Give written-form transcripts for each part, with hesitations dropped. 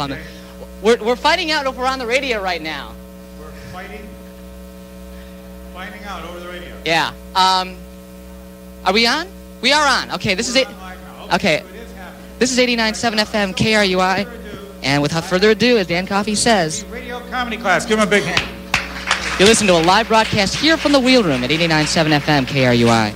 on the... We're finding out if we're on the radio right now. We're finding out over the radio. Yeah. Are we on? We are on. Okay, this is it. Okay. This is 89.7 FM KRUI. And without further ado, as Dan Coffey says... Radio comedy class. Give him a big hand. You listen to a live broadcast here from the wheelroom at 89.7 FM KRUI.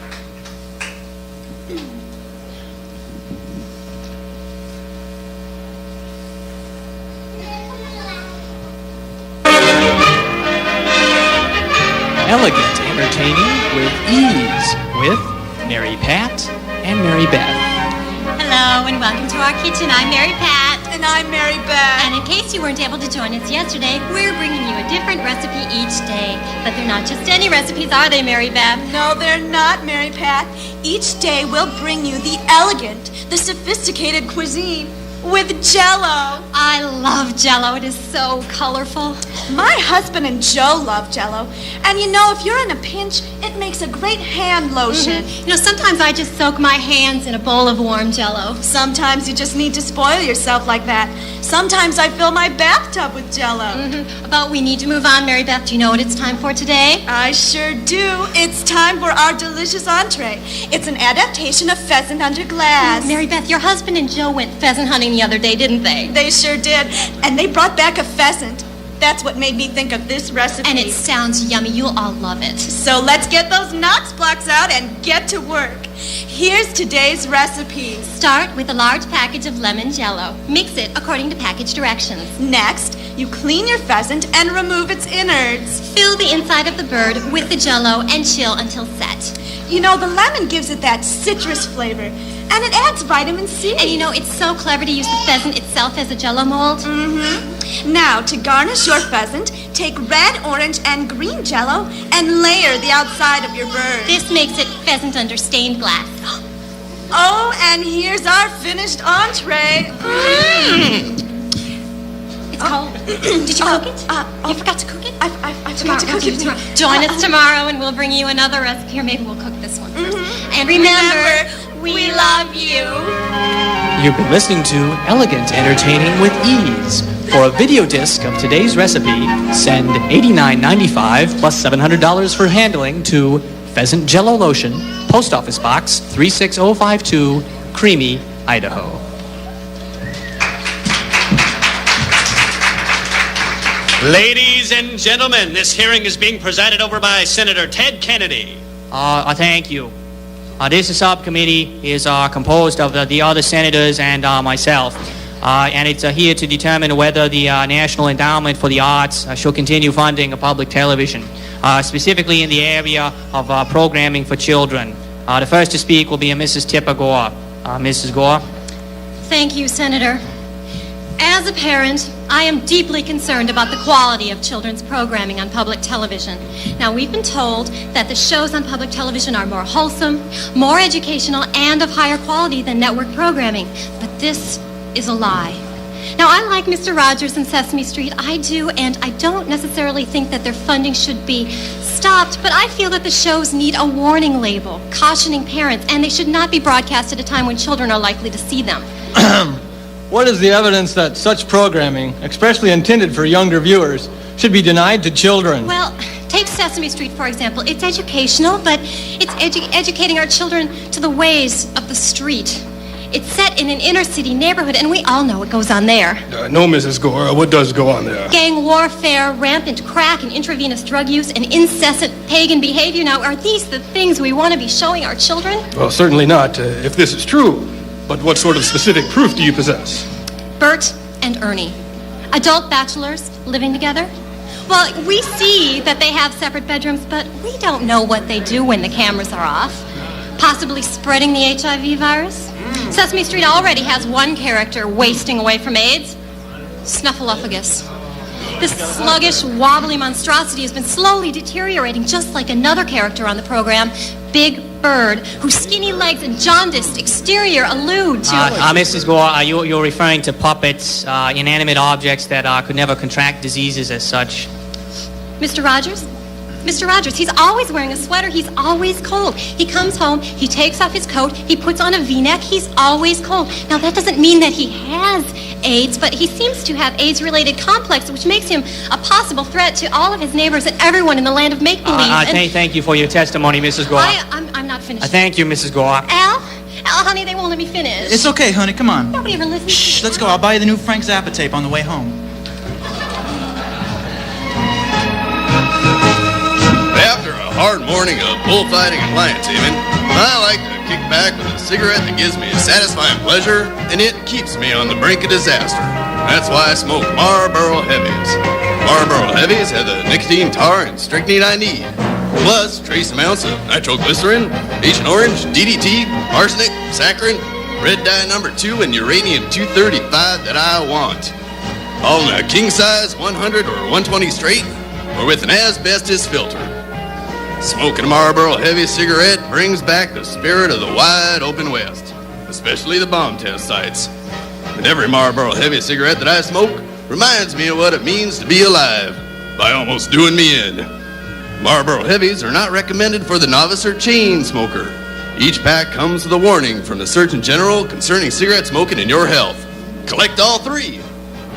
Elegant entertaining with ease with Mary Pat and Mary Beth. Hello and welcome to our kitchen. I'm Mary Pat. And I'm Mary Beth. And in case you weren't able to join us yesterday, we're bringing you a different recipe each day. But they're not just any recipes, are they, Mary Beth? No, they're not, Mary Pat. Each day we'll bring you the elegant, the sophisticated cuisine with Jell-O. I love Jell-O. It is so colorful. My husband and Joe love Jell-O. And you know, if you're in a pinch, it makes a great hand lotion. Mm-hmm. You know, sometimes I just soak my hands in a bowl of warm Jell-O. Sometimes you just need to spoil yourself like that. Sometimes I fill my bathtub with Jell-O. Mm-hmm. But we need to move on, Mary Beth. Do you know what it's time for today? I sure do. It's time for our delicious entree. It's an adaptation of Pheasant Under Glass. Mary Beth, your husband and Joe went pheasant hunting the other day, didn't they? They sure did. And they brought back a pheasant. That's what made me think of this recipe. And it sounds yummy. You'll all love it. So let's get those Knox blocks out and get to work. Here's today's recipe. Start with a large package of lemon Jell-O. Mix it according to package directions. Next, you clean your pheasant and remove its innards. Fill the inside of the bird with the Jell-O and chill until set. You know, the lemon gives it that citrus flavor, and it adds vitamin C. And you know, it's so clever to use the pheasant itself as a Jell-O mold. Mm-hmm. Now, to garnish your pheasant, take red, orange, and green Jell-O and layer the outside of your bird. This makes it pheasant under stained glass. Oh, and here's our finished entree. It's cold. Did you cook it? You forgot to cook it? I forgot to cook it. Tomorrow. Join us tomorrow and we'll bring you another recipe, or maybe we'll cook this one first. And remember, we love you. You've been listening to Elegant Entertaining with Ease. For a video disc of today's recipe, send $89.95 plus $700 for handling to Pheasant Jell-O Lotion, Post Office Box 36052, Creamy, Idaho. Ladies and gentlemen, this hearing is being presided over by Senator Ted Kennedy. Thank you. This subcommittee is composed of the other senators and myself. And it's here to determine whether the National Endowment for the Arts shall continue funding public television, specifically in the area of programming for children. The first to speak will be Mrs. Tipper Gore. Mrs. Gore. Thank you, Senator. As a parent, I am deeply concerned about the quality of children's programming on public television. Now, we've been told that the shows on public television are more wholesome, more educational, and of higher quality than network programming. But this is a lie. Now, I like Mr. Rogers and Sesame Street. I do, and I don't necessarily think that their funding should be stopped, but I feel that the shows need a warning label, cautioning parents, and they should not be broadcast at a time when children are likely to see them. What is the evidence that such programming, especially intended for younger viewers, should be denied to children? Well, take Sesame Street, for example. It's educational, but it's educating our children to the ways of the street. It's set in an inner-city neighborhood, and we all know what goes on there. No, Mrs. Gore. What does go on there? Gang warfare, rampant crack and intravenous drug use, and incessant pagan behavior. Now, are these the things we want to be showing our children? Well, certainly not, if this is true. But what sort of specific proof do you possess? Bert and Ernie, adult bachelors living together. Well, we see that they have separate bedrooms, but we don't know what they do when the cameras are off. Possibly spreading the HIV virus. Sesame Street already has one character wasting away from AIDS, Snuffleupagus. This sluggish, wobbly monstrosity has been slowly deteriorating, just like another character on the program, Big Bird, whose skinny legs and jaundiced exterior allude to... Mrs. Gore, you're referring to puppets, inanimate objects that could never contract diseases as such. Mr. Rogers, Mr. Rogers, he's always wearing a sweater. He's always cold. He comes home, he takes off his coat, he puts on a V-neck. He's always cold. Now, that doesn't mean that he has AIDS, but he seems to have AIDS-related complex, which makes him a possible threat to all of his neighbors and everyone in the land of make-believe. Thank you for your testimony, Mrs. Gore. I'm not finished. Thank you, Mrs. Gore. Al, honey, they won't let me finish. It's okay, honey. Come on. Nobody ever listens to Shh, let's go. I'll buy you the new Frank Zappa tape on the way home. After a hard morning of bullfighting and lion taming, I like to kick back with a cigarette that gives me a satisfying pleasure, and it keeps me on the brink of disaster. That's why I smoke Marlboro Heavies. Marlboro Heavies have the nicotine, tar, and strychnine I need, plus trace amounts of nitroglycerin, Agent Orange, DDT, arsenic, saccharin, red dye number 2, and uranium-235 that I want. All in a king-size 100 or 120 straight, or with an asbestos filter. Smoking a Marlboro Heavy cigarette brings back the spirit of the wide open West, especially the bomb test sites. And every Marlboro Heavy cigarette that I smoke reminds me of what it means to be alive, by almost doing me in. Marlboro Heavies are not recommended for the novice or chain smoker. Each pack comes with a warning from the Surgeon General concerning cigarette smoking and your health. Collect all 3.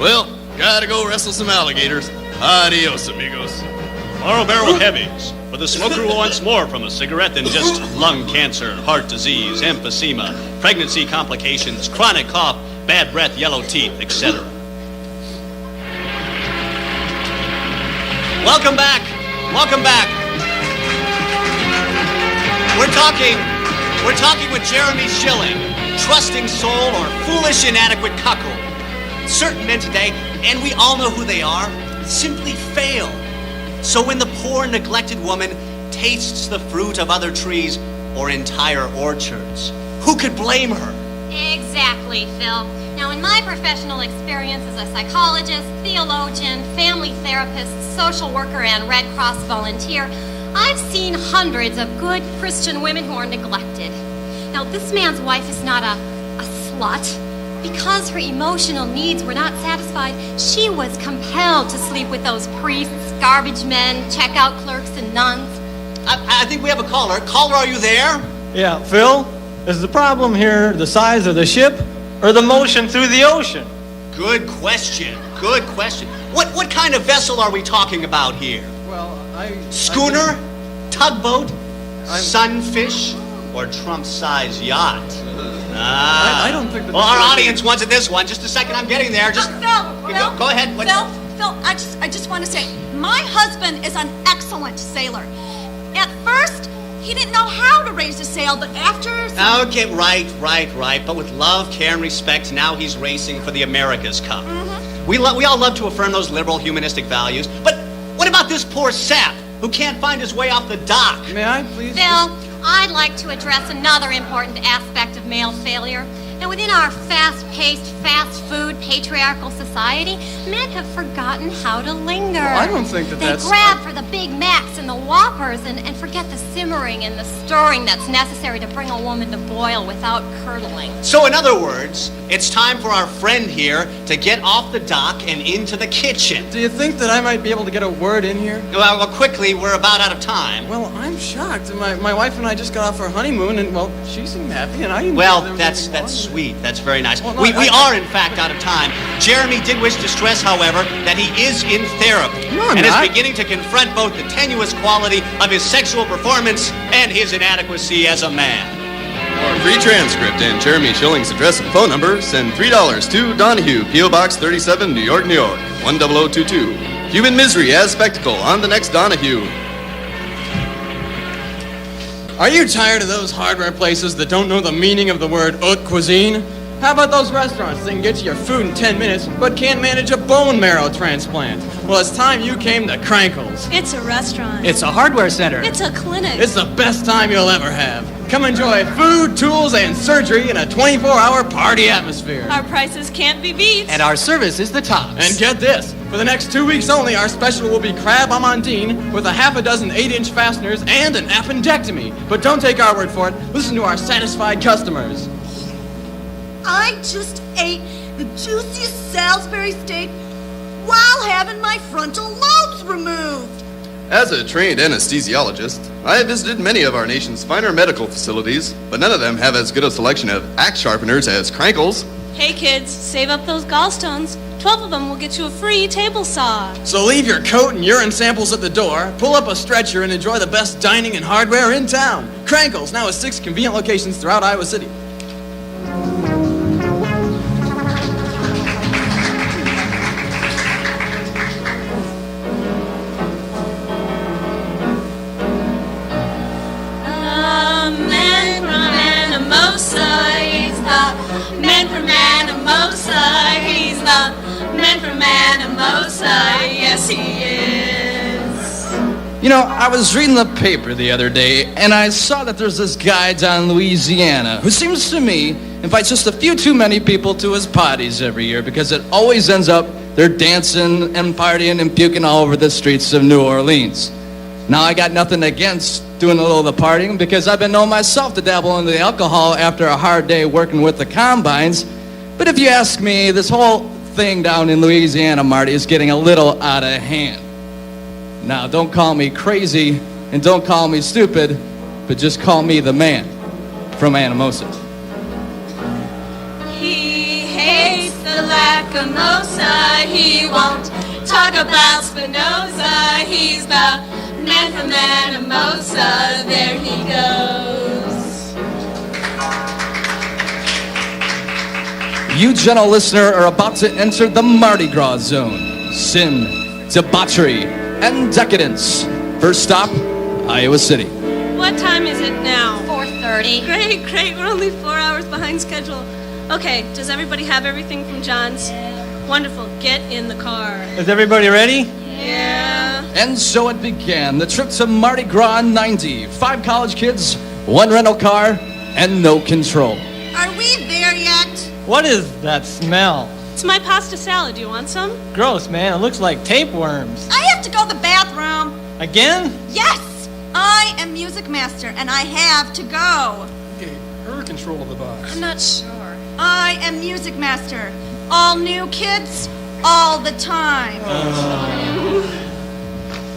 Well, gotta go wrestle some alligators. Adios, amigos. Marlboro Heavies, for the smoker who wants more from a cigarette than just lung cancer, heart disease, emphysema, pregnancy complications, chronic cough, bad breath, yellow teeth, etc. Welcome back. Welcome back. We're talking with Jeremy Schilling, trusting soul or foolish inadequate cuckold. Certain men today, and we all know who they are, simply fail. So when the poor neglected woman tastes the fruit of other trees or entire orchards, who could blame her? Exactly, Phil. Now, in my professional experience as a psychologist, theologian, family therapist, social worker, and Red Cross volunteer, I've seen hundreds of good Christian women who are neglected. Now, this man's wife is not a slut. Because her emotional needs were not satisfied, she was compelled to sleep with those priests, garbage men, checkout clerks, and nuns. I think we have a caller. Caller, are you there? Yeah, Phil, is the problem here the size of the ship or the motion through the ocean? Good question. Good question. What kind of vessel are we talking about here? Well, Schooner? Tugboat? Sunfish? Or Trump-sized yacht? I don't think that... Well, our audience wants it this one. Just a second, I'm getting there. Just Phil, go ahead. Phil, I just want to say, my husband is an excellent sailor. At first, he didn't know how to raise a sail, but after... Okay, right. But with love, care, and respect, now he's racing for the America's Cup. Mm-hmm. We all love to affirm those liberal, humanistic values. But what about this poor sap who can't find his way off the dock? May I, please? Phil, I'd like to address another important aspect of male failure. Now, within our fast-paced, fast-food, patriarchal society, men have forgotten how to linger. Well, I don't think that's... They grab for the Big Macs and the Whoppers and forget the simmering and the stirring that's necessary to bring a woman to boil without curdling. So, in other words, it's time for our friend here to get off the dock and into the kitchen. Do you think that I might be able to get a word in here? Well, quickly, we're about out of time. Well, I'm shocked. My wife and I just got off our honeymoon, and, well, she seemed happy, and I didn't... Well, that's sweet. That's very nice. Well, no, we are, in fact, out of time. Jeremy did wish to stress, however, that he is in therapy and is beginning to confront both the tenuous quality of his sexual performance and his inadequacy as a man. For a free transcript and Jeremy Schilling's address and phone number, send $3 to Donahue, P.O. Box 37, New York, New York, 10022. Human misery as spectacle on the next Donahue. Are you tired of those hardware places that don't know the meaning of the word haute cuisine? How about those restaurants that can get you your food in 10 minutes but can't manage a bone marrow transplant? Well, it's time you came to Crankles. It's a restaurant. It's a hardware center. It's a clinic. It's the best time you'll ever have. Come enjoy food, tools, and surgery in a 24-hour party atmosphere. Our prices can't be beat. And our service is the tops. And get this, for the next 2 weeks only, our special will be crab amandine with a half a dozen 8-inch fasteners and an appendectomy. But don't take our word for it. Listen to our satisfied customers. I just ate the juiciest Salisbury steak while having my frontal lobes removed. As a trained anesthesiologist, I have visited many of our nation's finer medical facilities, but none of them have as good a selection of axe sharpeners as Krankles. Hey kids, save up those gallstones. 12 of them will get you a free table saw. So leave your coat and urine samples at the door, pull up a stretcher, and enjoy the best dining and hardware in town. Krankles, now at 6 convenient locations throughout Iowa City. Yes, he is. You know, I was reading the paper the other day, and I saw that there's this guy down in Louisiana who seems to me invites just a few too many people to his parties every year because it always ends up they're dancing and partying and puking all over the streets of New Orleans. Now, I got nothing against doing a little of the partying because I've been known myself to dabble in the alcohol after a hard day working with the combines. But if you ask me, this whole thing down in Louisiana, Marty, is getting a little out of hand. Now, don't call me crazy and don't call me stupid, but just call me the man from Anamosa. He hates the Lacrimosa. He won't talk about Spinoza. He's the man from Anamosa. There he goes. You, gentle listener, are about to enter the Mardi Gras zone. Sin, debauchery, and decadence. First stop, Iowa City. What time is it now? 4:30. Great. We're only 4 hours behind schedule. Okay, does everybody have everything from John's? Wonderful. Get in the car. Is everybody ready? Yeah. And so it began. The trip to Mardi Gras 90. 5 college kids, 1 rental car, and no control. Are we there yet? What is that smell? It's my pasta salad. Do you want some? Gross, man. It looks like tapeworms. I have to go to the bathroom. Again? Yes! I am music master, and I have to go. Okay, her control of the box. I'm not sure. I am music master. All new kids, all the time.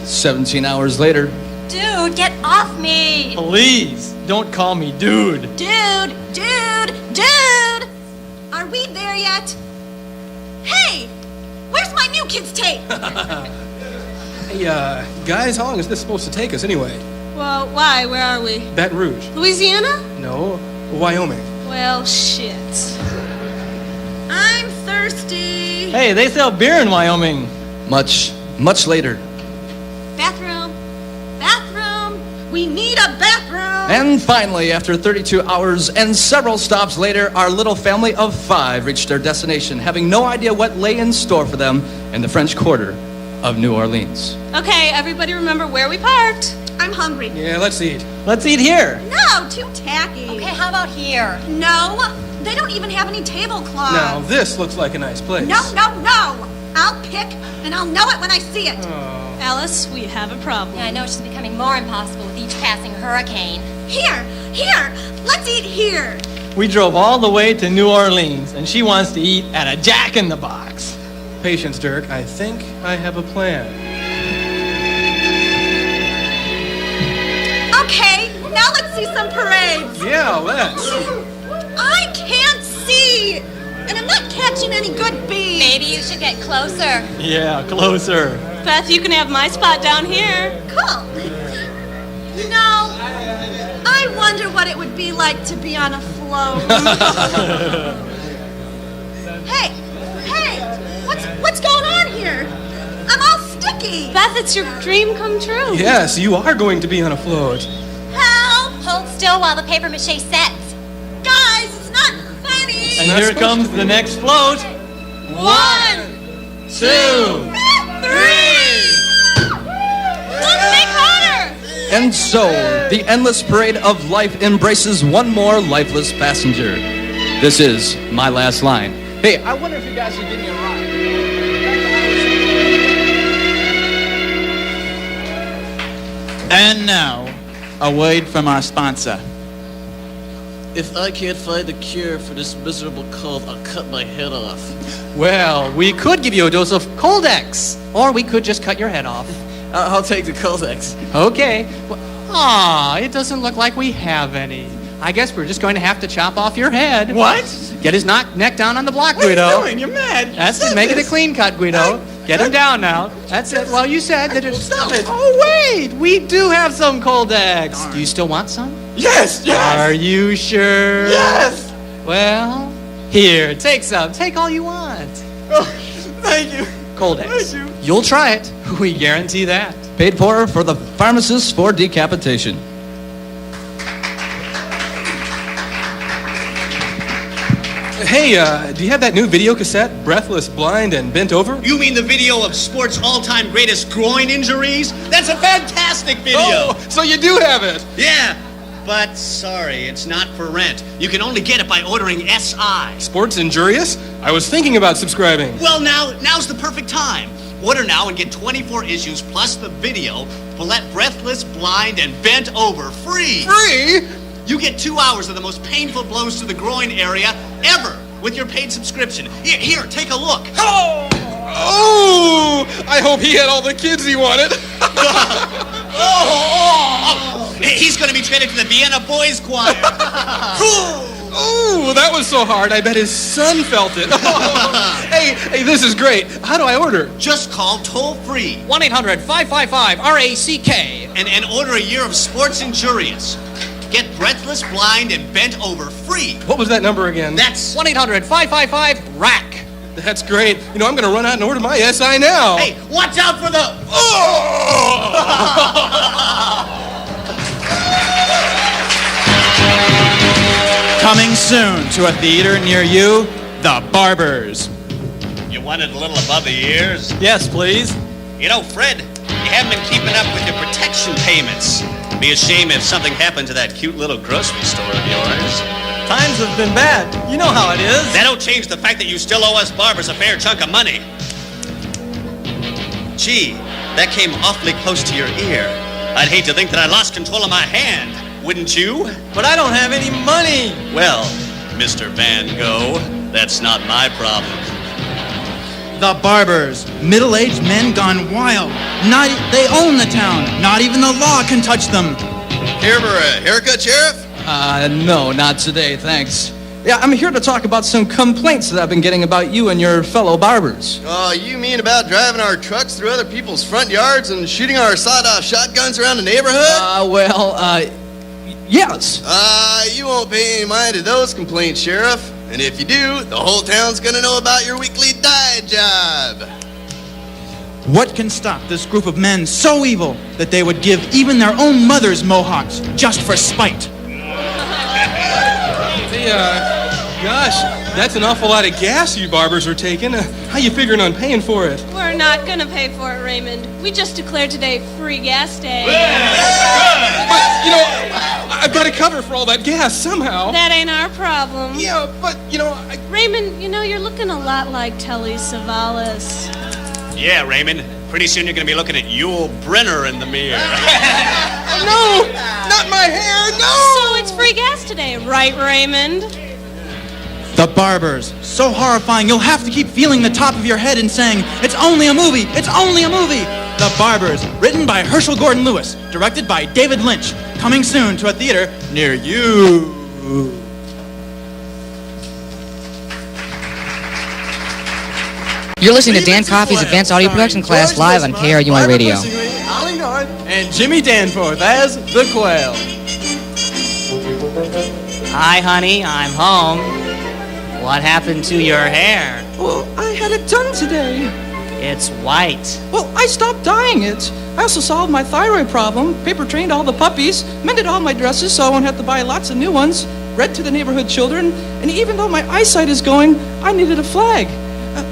17 hours later. Dude, get off me! Please, don't call me dude. Dude! Are we there yet? Hey! Where's my new kids tape? Hey, guys, how long is this supposed to take us anyway? Well, why? Where are we? Baton Rouge. Louisiana? No, Wyoming. Well, shit. I'm thirsty. Hey, they sell beer in Wyoming. Much later. Bathroom. We need a bathroom. And finally, after 32 hours and several stops later, our little family of 5 reached their destination, having no idea what lay in store for them in the French Quarter of New Orleans. Okay, everybody remember where we parked? I'm hungry. Yeah, let's eat. Let's eat here. No, too tacky. Okay, how about here? No, they don't even have any tablecloths. Now, this looks like a nice place. No. I'll pick, and I'll know it when I see it. Alice, we have a problem. Yeah, I know it's just becoming more impossible with each passing hurricane. Here, let's eat here. We drove all the way to New Orleans, and she wants to eat at a Jack in the Box. Patience, Dirk. I think I have a plan. Okay, now let's see some parades. Yeah, let's. I can't see, and I'm not catching any good beats. Maybe you should get closer. Yeah, closer. Beth, you can have my spot down here. Cool. You know, I wonder what it would be like to be on a float. Hey, what's going on here? I'm all sticky. Beth, it's your dream come true. Yes, you are going to be on a float. Help! Hold still while the paper mache sets. Guys, it's not funny. And here comes the next float. 1, 2, 3. Look, make harder. And so, the endless parade of life embraces one more lifeless passenger. This is my last line. Hey, I wonder if you guys could give me a ride. And now, a word from our sponsor. If I can't find a cure for this miserable cold, I'll cut my head off. Well, we could give you a dose of Coldex, or we could just cut your head off. I'll take the Codex. Okay. Aw, it doesn't look like we have any. I guess we're just going to have to chop off your head. What? Get his neck down on the block, What Guido. are you doing? You're mad. That's Stop it. Make it a this. clean cut, Guido. Get him down now. That's it. Well, you said that it's... Stop it. Oh, wait. We do have some Codex. Do you still want some? Yes, yes. Are you sure? Yes. Well, here, take some. Take all you want. Oh, thank you. Codex. Thank you. You'll try it. We guarantee that. Paid for the pharmacist for decapitation. Hey, do you have that new video cassette, Breathless, Blind, and Bent Over? You mean the video of sports' all-time greatest groin injuries? That's a fantastic video! Oh, so you do have it! Yeah, but sorry, it's not for rent. You can only get it by ordering SI. Sports Injurious? I was thinking about subscribing. Well, now's the perfect time. Order now and get 24 issues plus the video for that Breathless, Blind, and Bent Over free. Free? You get 2 hours of the most painful blows to the groin area ever with your paid subscription. Here, take a look. Oh! I hope he had all the kids he wanted. He's going to be traded to the Vienna Boys Choir. Oh, that was so hard. I bet his son felt it. Hey, this is great. How do I order? Just call toll-free 1-800-555-RACK. and order a year of Sports Injurious. Get Breathless, Blind, and Bent Over free. What was that number again? That's 1-800-555-RACK. That's great. You know, I'm going to run out and order my SI now. Hey, watch out for the... Coming soon to a theater near you, The Barbers. You want it a little above the ears? Yes, please. You know, Fred, you haven't been keeping up with your protection payments. Be a shame if something happened to that cute little grocery store of yours. Times have been bad. You know how it is. That don't change the fact that you still owe us barbers a fair chunk of money. Gee, that came awfully close to your ear. I'd hate to think that I lost control of my hand, wouldn't you? But I don't have any money. Well, Mr. Van Gogh, that's not my problem. The Barbers, middle-aged men gone wild. They own the town. Not even the law can touch them. Here for a haircut, Sheriff? No, not today, thanks. Yeah, I'm here to talk about some complaints that I've been getting about you and your fellow barbers. Oh, you mean about driving our trucks through other people's front yards and shooting our sawed-off shotguns around the neighborhood? Yes. You won't pay any mind to those complaints, Sheriff. And if you do, the whole town's gonna know about your weekly dye job. What can stop this group of men so evil that they would give even their own mothers mohawks just for spite? Hey, gosh, that's an awful lot of gas you barbers are taking. How you figuring on paying for it? We're not gonna pay for it, Raymond. We just declared today free gas day. But, you know, I've got to cover for all that gas somehow. That ain't our problem. Yeah, but, you know, Raymond, you know, you're looking a lot like Telly Savalas. Yeah, Raymond. Pretty soon you're going to be looking at Yul Brynner in the mirror. No! Not my hair! No! So it's free gas today, right, Raymond? The Barbers, so horrifying you'll have to keep feeling the top of your head and saying, "It's only a movie! It's only a movie!" The Barbers, written by Herschel Gordon Lewis, directed by David Lynch, coming soon to a theater near you. You're listening to Dan Coffey's Advanced Audio Production class live on KRUI Radio. Ollie North and Jimmy Danforth as the Quail. Hi, honey. I'm home. What happened to your hair? Well, I had it done today. It's white. Well, I stopped dyeing it. I also solved my thyroid problem, paper trained all the puppies, mended all my dresses so I won't have to buy lots of new ones, read to the neighborhood children, and even though my eyesight is going, I needed a flag.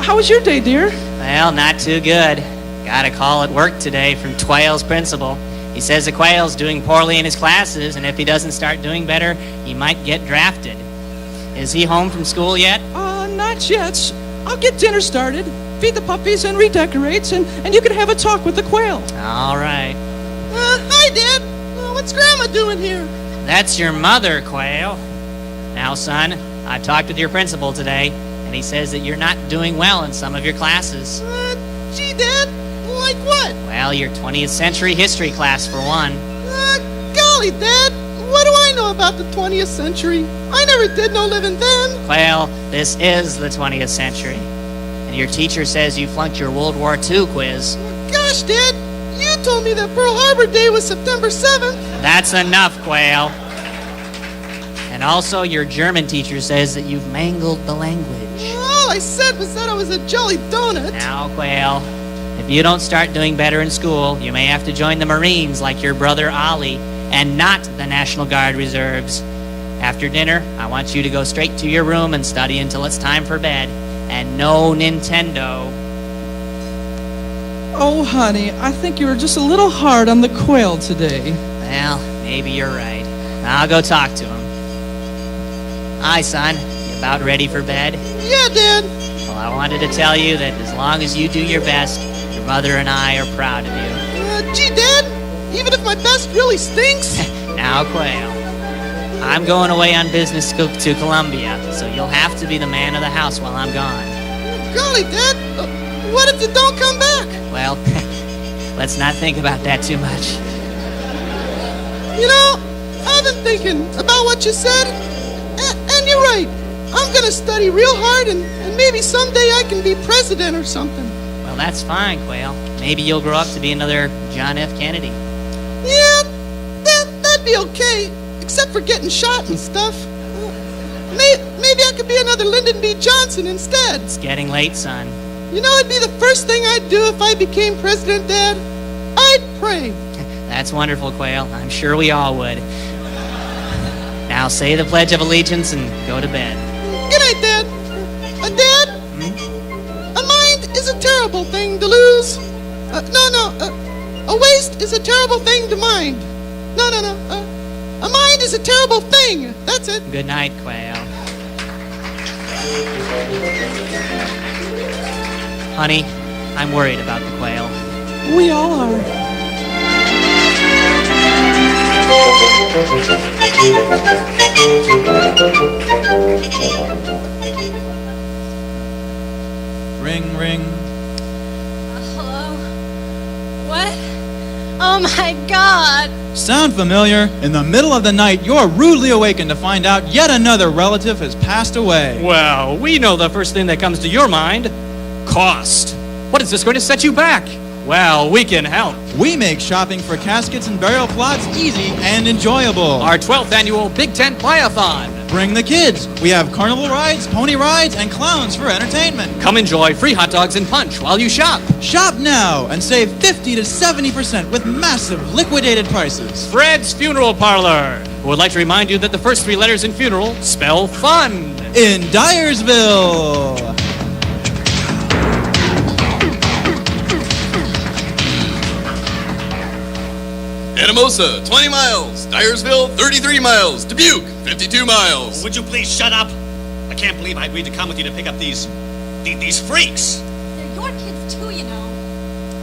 How was your day, dear? Well, not too good. Got a call at work today from Quayle's principal. He says the Quayle's doing poorly in his classes, and if he doesn't start doing better, he might get drafted. Is he home from school yet? Not yet. I'll get dinner started, feed the puppies, and redecorate, and you can have a talk with the Quail. All right. Hi, Dad. What's Grandma doing here? That's your mother, Quayle. Now, son, I talked with your principal today, and he says that you're not doing well in some of your classes. Gee, Dad, why Like what? Well, your 20th century history class, for one. Golly, Dad, what do I know about the 20th century? I never did no living then. Well, this is the 20th century. And your teacher says you flunked your World War II quiz. Gosh, Dad, you told me that Pearl Harbor Day was September 7th. That's enough, Quail. And also, your German teacher says that you've mangled the language. All I said was that I was a jelly donut. Now, Quail, if you don't start doing better in school, you may have to join the Marines like your brother Ollie, and not the National Guard Reserves. After dinner, I want you to go straight to your room and study until it's time for bed. And no Nintendo. Oh, honey, I think you were just a little hard on the Quail today. Well, maybe you're right. I'll go talk to him. Hi, son. You about ready for bed? Yeah, Dad. Well, I wanted to tell you that as long as you do your best, your mother and I are proud of you. Gee, Dad, even if my best really stinks? Now, Quail, I'm going away on business to Colombia, so you'll have to be the man of the house while I'm gone. Golly, Dad, what if you don't come back? Well, let's not think about that too much. You know, I've been thinking about what you said, and you're right. I'm going to study real hard, and maybe someday I can be president or something. Well, that's fine, Quail. Maybe you'll grow up to be another John F. Kennedy. Yeah, that'd be okay, except for getting shot and stuff. Maybe I could be another Lyndon B. Johnson instead. It's getting late, son. You know, it'd be the first thing I'd do if I became president, Dad. I'd pray. That's wonderful, Quail. I'm sure we all would. Now say the Pledge of Allegiance and go to bed. Good night, Dad. Dad? A mind is a terrible thing to lose. A waste is a terrible thing to mind. No. A mind is a terrible thing. That's it. Good night, Quail. Honey, I'm worried about the Quail. We all are. Ring, ring. Hello? What? Oh my God! Sound familiar? In the middle of the night, you're rudely awakened to find out yet another relative has passed away. Well, we know the first thing that comes to your mind. Cost. What is this going to set you back? Well, we can help. We make shopping for caskets and burial plots easy and enjoyable. Our 12th annual Big Tent Buy-a-thon. Bring the kids. We have carnival rides, pony rides, and clowns for entertainment. Come enjoy free hot dogs and punch while you shop. Shop now and save 50 to 70% with massive liquidated prices. Fred's Funeral Parlor, who would like to remind you that the first three letters in funeral spell fun. In Dyersville. Anamosa, 20 miles. Dyersville, 33 miles. Dubuque, 52 miles. Would you please shut up? I can't believe I agreed to come with you to pick up these freaks. They're your kids too, you know.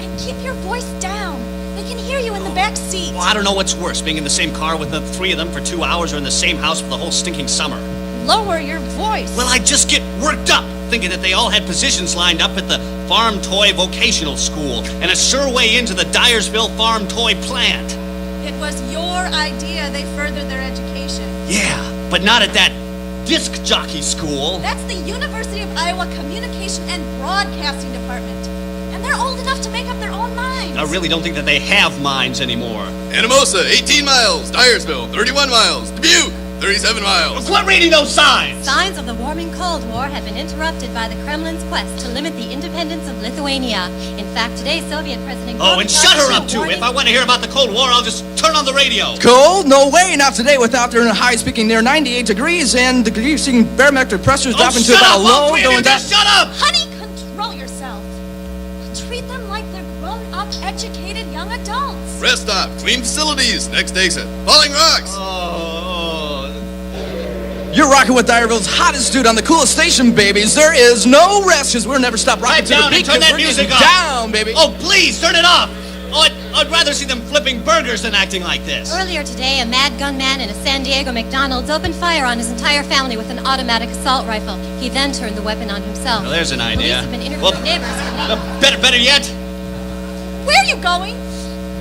And keep your voice down. They can hear you in the back seat. Well, I don't know what's worse, being in the same car with the three of them for 2 hours or in the same house for the whole stinking summer. Lower your voice. Well, I just get worked up, thinking that they all had positions lined up at the Farm Toy Vocational School and a sure way into the Dyersville Farm Toy Plant. It was your idea they furthered their education. Yeah, but not at that disc jockey school. That's the University of Iowa Communication and Broadcasting Department. And they're old enough to make up their own minds. I really don't think that they have minds anymore. Anamosa, 18 miles. Dyersville, 31 miles. Dubuque, 37 miles. Quit reading those signs! Signs of the warming Cold War have been interrupted by the Kremlin's quest to limit the independence of Lithuania. In fact, today, Soviet President Oh, and Gorbachev shut her up, issued too. warning- If I want to hear about the Cold War, I'll just turn on the radio. Cold? No way, not today without their highs peaking near 98 degrees and the decreasing barometric pressures dropping to shut about up, low. all three of you, Going down. just shut up! Honey, control yourself. Treat them like they're grown-up, educated young adults. Rest stop, clean facilities. Next exit, Falling Rocks. You're rocking with Dyersville's hottest dude on the coolest station, babies. There is no rest because we'll never stop rocking Pipe to the down beat. and turn 'cause that we're music getting off. down, baby. Oh, please, turn it off. Oh, I'd rather see them flipping burgers than acting like this. Earlier today, a mad gunman in a San Diego McDonald's opened fire on his entire family with an automatic assault rifle. He then turned the weapon on himself. Well, there's an idea. Police have been interviewing neighbors. Better yet, Where are you going?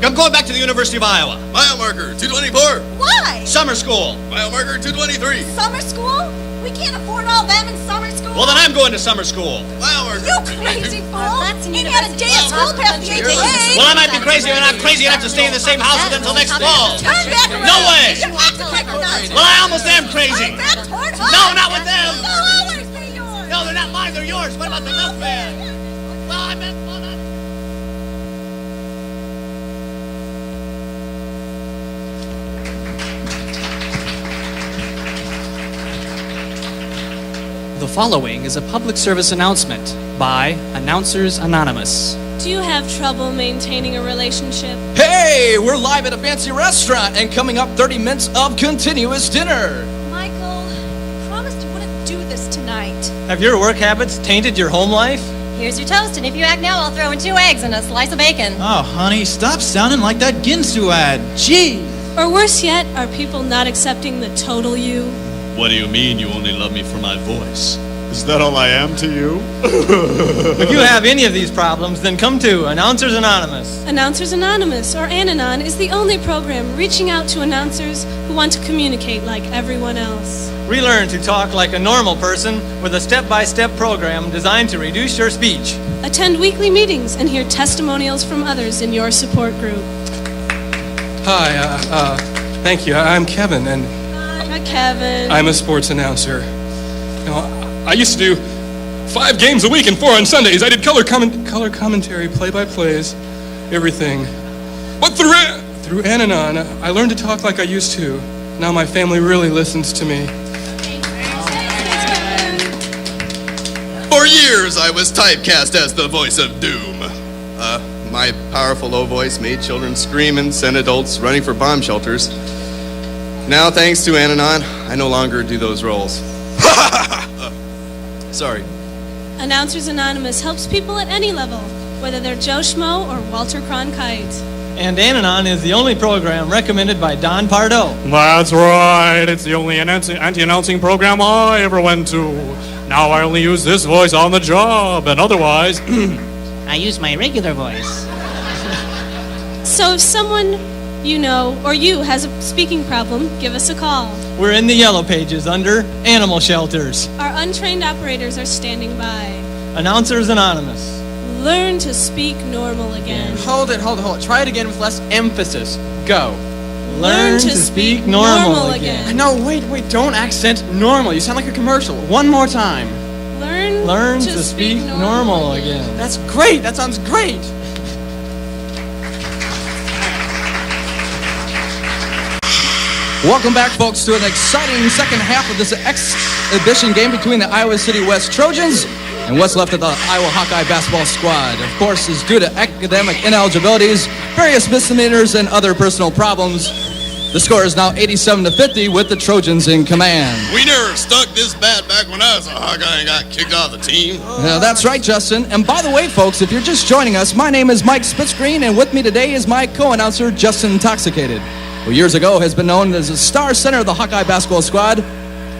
I'm going back to the University of Iowa. Mile marker 224. Why? Summer school. Mile marker 223. Summer school? We can't afford all them in summer school. Well, then I'm going to summer school. Mile marker. You crazy fool! Ain't had a day at school past the age of 8. Well, I might be crazy, but I'm crazy enough to stay in the same house with them until next fall. Turn back around. No way. You're acting like we're nuts. Well, I almost am crazy. Back toward her. No, not with them. They'll always be yours. No, they're not mine. They're yours. What about the milkman? Well, I meant... Well, not... The following is a public service announcement by Announcers Anonymous. Do you have trouble maintaining a relationship? Hey, we're live at a fancy restaurant and coming up 30 minutes of continuous dinner. Michael, you promised you wouldn't do this tonight. Have your work habits tainted your home life? Here's your toast, and if you act now, I'll throw in 2 eggs and a slice of bacon. Oh, honey, stop sounding like that Ginsu ad. Gee. Or worse yet, are people not accepting the total you? What do you mean you only love me for my voice? Is that all I am to you? If you have any of these problems, then come to Announcers Anonymous. Announcers Anonymous, or Ananon, is the only program reaching out to announcers who want to communicate like everyone else. Relearn to talk like a normal person with a step-by-step program designed to reduce your speech. Attend weekly meetings and hear testimonials from others in your support group. Hi, thank you. I'm Kevin, and Hi, Kevin. I'm a sports announcer. You know, I used to do 5 games a week and 4 on Sundays. I did color commentary, play-by-plays, everything. But through Ananon, I learned to talk like I used to. Now my family really listens to me. For years, I was typecast as the voice of doom. My powerful low voice made children scream and sent adults running for bomb shelters. Now, thanks to Ananon, I no longer do those roles. Sorry. Announcers Anonymous helps people at any level, whether they're Joe Schmo or Walter Cronkite. And Ananon is the only program recommended by Don Pardo. That's right. It's the only anti-announcing program I ever went to. Now I only use this voice on the job, and otherwise, I use my regular voice. So if someone you know or you has a speaking problem, give us a call. We're in the yellow pages under Animal Shelters. Our untrained operators are standing by. Announcers Anonymous. Learn to speak normal again. Hold it. Try it again with less emphasis. Go. Learn to speak normal again. No, wait, don't accent normal. You sound like a commercial. One more time. Learn to speak normal again. That's great. That sounds great. Welcome back, folks, to an exciting second half of this exhibition game between the Iowa City West Trojans and what's left of the Iowa Hawkeye basketball squad. Of course, is due to academic ineligibilities, various misdemeanors, and other personal problems. The score is now 87-50 with the Trojans in command. We never stunk this bad back when I was a Hawkeye and got kicked off the team. That's right, Justin. And by the way, folks, if you're just joining us, my name is Mike Spitzgreen, and with me today is my co-announcer, Justin Intoxicated, who years ago has been known as the star center of the Hawkeye basketball squad.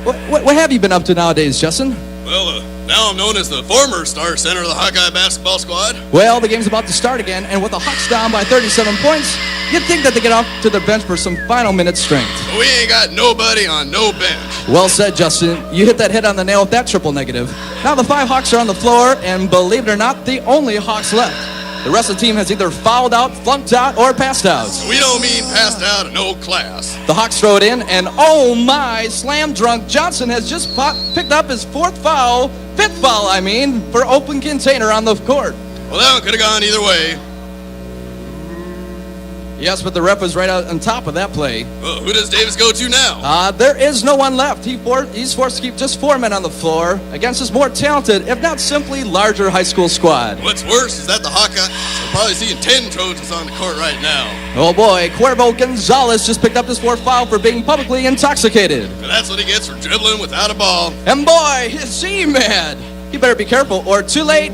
What have you been up to nowadays, Justin? Well, now I'm known as the former star center of the Hawkeye basketball squad. Well, the game's about to start again, and with the Hawks down by 37 points, you'd think that they get off to their bench for some final minute strength. But we ain't got nobody on no bench. Well said, Justin. You hit that hit on the nail with that triple negative. Now the 5 Hawks are on the floor, and believe it or not, the only Hawks left. The rest of the team has either fouled out, flunked out, or passed out. We don't mean passed out of no class. The Hawks throw it in, and oh my, slam drunk Johnson has just picked up his 4th foul, 5th foul, for open container on the court. Well, that one could have gone either way. Yes, but the ref was right out on top of that play. Well, who does Davis go to now? There is no one left. He's forced to keep just 4 men on the floor against his more talented, if not simply larger high school squad. What's worse is that the Hawkeyes are probably seeing 10 Trojans on the court right now. Oh boy, Cuervo Gonzalez just picked up his 4th foul for being publicly intoxicated. And that's what he gets for dribbling without a ball. And boy, is he mad. He better be careful, or too late.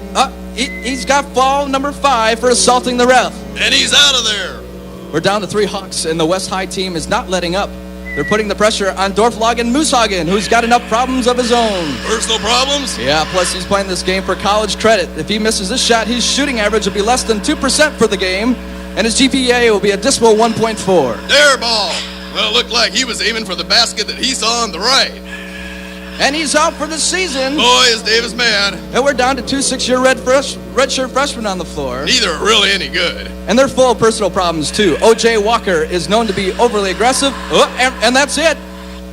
He's got foul number 5 for assaulting the ref. And he's out of there. We're down to 3 Hawks, and the West High team is not letting up. They're putting the pressure on Dorflagen Mooshagen, who's got enough problems of his own. Personal problems? Yeah, plus he's playing this game for college credit. If he misses this shot, his shooting average will be less than 2% for the game, and his GPA will be a dismal 1.4. Air ball. Well, it looked like he was aiming for the basket that he saw on the right. And he's out for the season. Boy, is Davis mad. And we're down to 2 6-year redshirt freshmen on the floor. Neither are really any good. And they're full of personal problems, too. O.J. Walker is known to be overly aggressive. And that's it.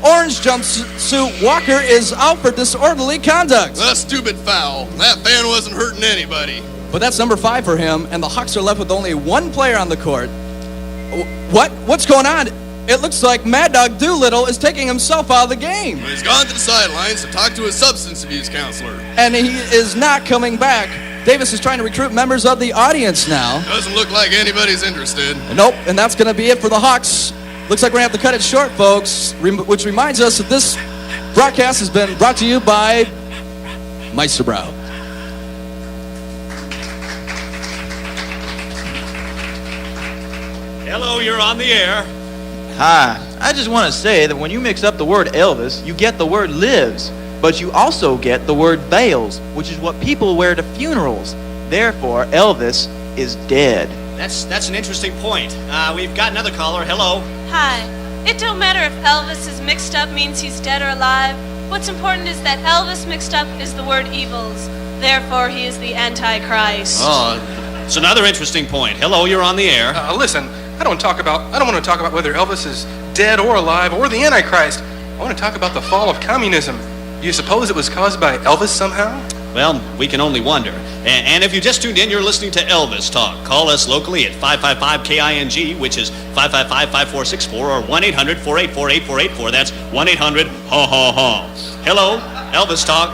Orange jumpsuit Walker is out for disorderly conduct. A stupid foul. That fan wasn't hurting anybody. But that's number 5 for him, and the Hawks are left with only one player on the court. What's going on? It looks like Mad Dog Doolittle is taking himself out of the game. He's gone to the sidelines to talk to his substance abuse counselor. And he is not coming back. Davis is trying to recruit members of the audience now. Doesn't look like anybody's interested. Nope, and that's going to be it for the Hawks. Looks like we're going to have to cut it short, folks. Which reminds us that this broadcast has been brought to you by Meisterbrow. Hello, you're on the air. Hi, I just want to say that when you mix up the word Elvis, you get the word lives, but you also get the word veils, which is what people wear to funerals. Therefore, Elvis is dead. That's an interesting point. We've got another caller. Hello. Hi. It don't matter if Elvis is mixed up means he's dead or alive. What's important is that Elvis mixed up is the word evils. Therefore, he is the Antichrist. Oh, it's another interesting point. Hello, you're on the air. Listen, I don't want to talk about whether Elvis is dead or alive or the Antichrist. I want to talk about the fall of communism. Do you suppose it was caused by Elvis somehow? Well, we can only wonder. And if you just tuned in, you're listening to Elvis Talk. Call us locally at 555-KING, which is 555-5464, or 1-800-484-8484. That's 1-800-HAW-HAW-HAW. Hello, Elvis Talk.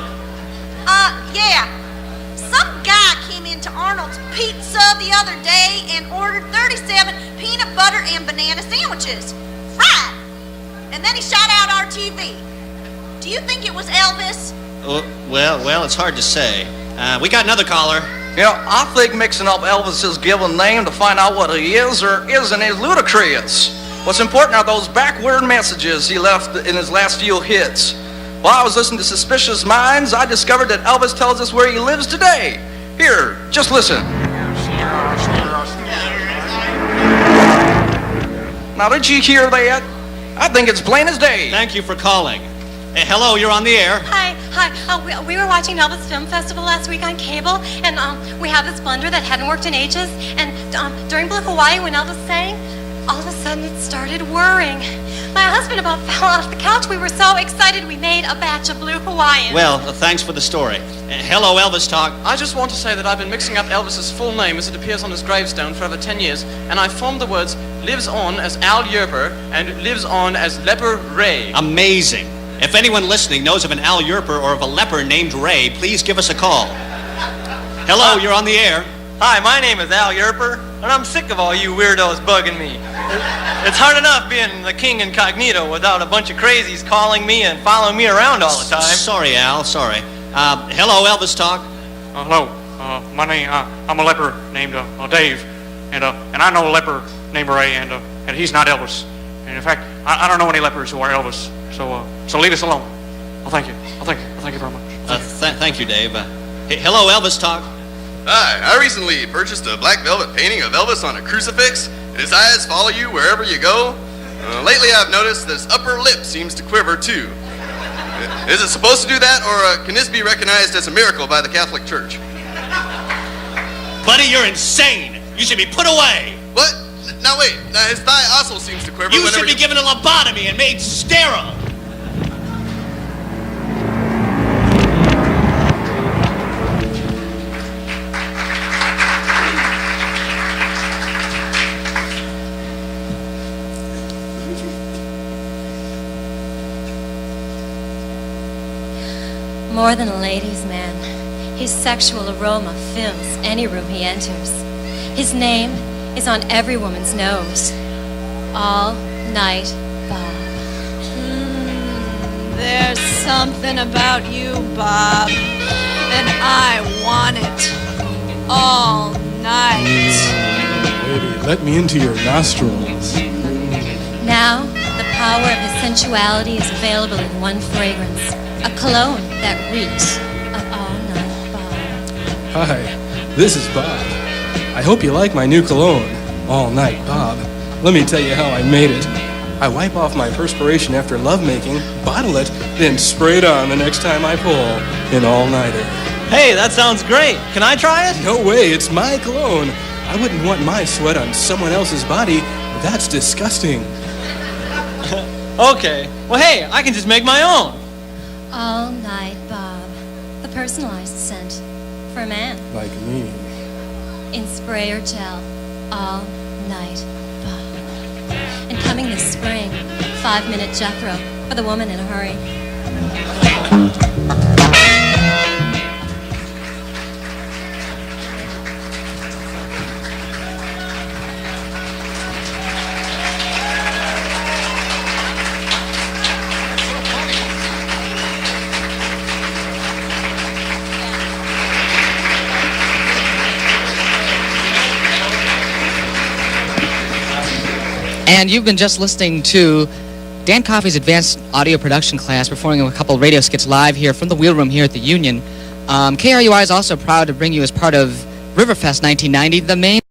Yeah. Some guy came into Arnold's Pizza the other day and ordered 37 peanut butter and banana sandwiches. Fried. And then he shot out our TV. Do you think it was Elvis? Well, it's hard to say. We got another caller. You know, I think mixing up Elvis's given name to find out what he is or isn't is ludicrous. What's important are those backward messages he left in his last few hits. While I was listening to Suspicious Minds, I discovered that Elvis tells us where he lives today. Here, just listen. Now, did you hear that? I think it's plain as day. Thank you for calling. Hey, hello, you're on the air. Hi. We were watching Elvis Film Festival last week on cable, and we have this blender that hadn't worked in ages. And during Blue Hawaii, when Elvis sang, all of a sudden it started whirring. My husband about fell off the couch. We were so excited we made a batch of Blue Hawaiians. Well, thanks for the story. Hello, Elvis Talk. I just want to say that I've been mixing up Elvis's full name as it appears on his gravestone for over 10 years, and I formed the words lives on as Al Yerper and lives on as Leper Ray. Amazing. If anyone listening knows of an Al Yerper or of a leper named Ray, please give us a call. Hello, you're on the air. Hi, my name is Al Yerper, and I'm sick of all you weirdos bugging me. It's hard enough being the king incognito without a bunch of crazies calling me and following me around all the time. Sorry, Al, sorry. Hello, Elvis Talk. Hello, my name, I'm a leper named Dave, and I know a leper named Ray, and he's not Elvis. And in fact, I don't know any lepers who are Elvis, so leave us alone. Well, thank you. Thank you very much. Thank you, Dave. Hello, Elvis Talk. Hi, I recently purchased a black velvet painting of Elvis on a crucifix, and his eyes follow you wherever you go. Lately, I've noticed that his upper lip seems to quiver, too. Is it supposed to do that, or can this be recognized as a miracle by the Catholic Church? Buddy, you're insane. You should be put away. What? Now, wait. His thigh also seems to quiver. You should be given a lobotomy and made sterile. More than a ladies' man, his sexual aroma fills any room he enters. His name is on every woman's nose. All Night Bob. There's something about you, Bob, and I want it all night. Baby, let me into your nostrils. Now, the power of his sensuality is available in one fragrance, a cologne that reeks of all-night Bob. Hi, this is Bob. I hope you like my new cologne, All Night Bob. Let me tell you how I made it. I wipe off my perspiration after lovemaking, bottle it, then spray it on the next time I pull an all-nighter. Hey, that sounds great. Can I try it? No way, it's my cologne. I wouldn't want my sweat on someone else's body. That's disgusting. Okay. Well, hey, I can just make my own. All Night Bob, the personalized scent for a man. Like me. In spray or gel, All Night Bob. And coming this spring, 5-minute Jethro for the woman in a hurry. And you've been just listening to Dan Coffey's advanced audio production class performing a couple radio skits live here from the wheelroom here at the Union. KRUI is also proud to bring you as part of Riverfest 1990 the main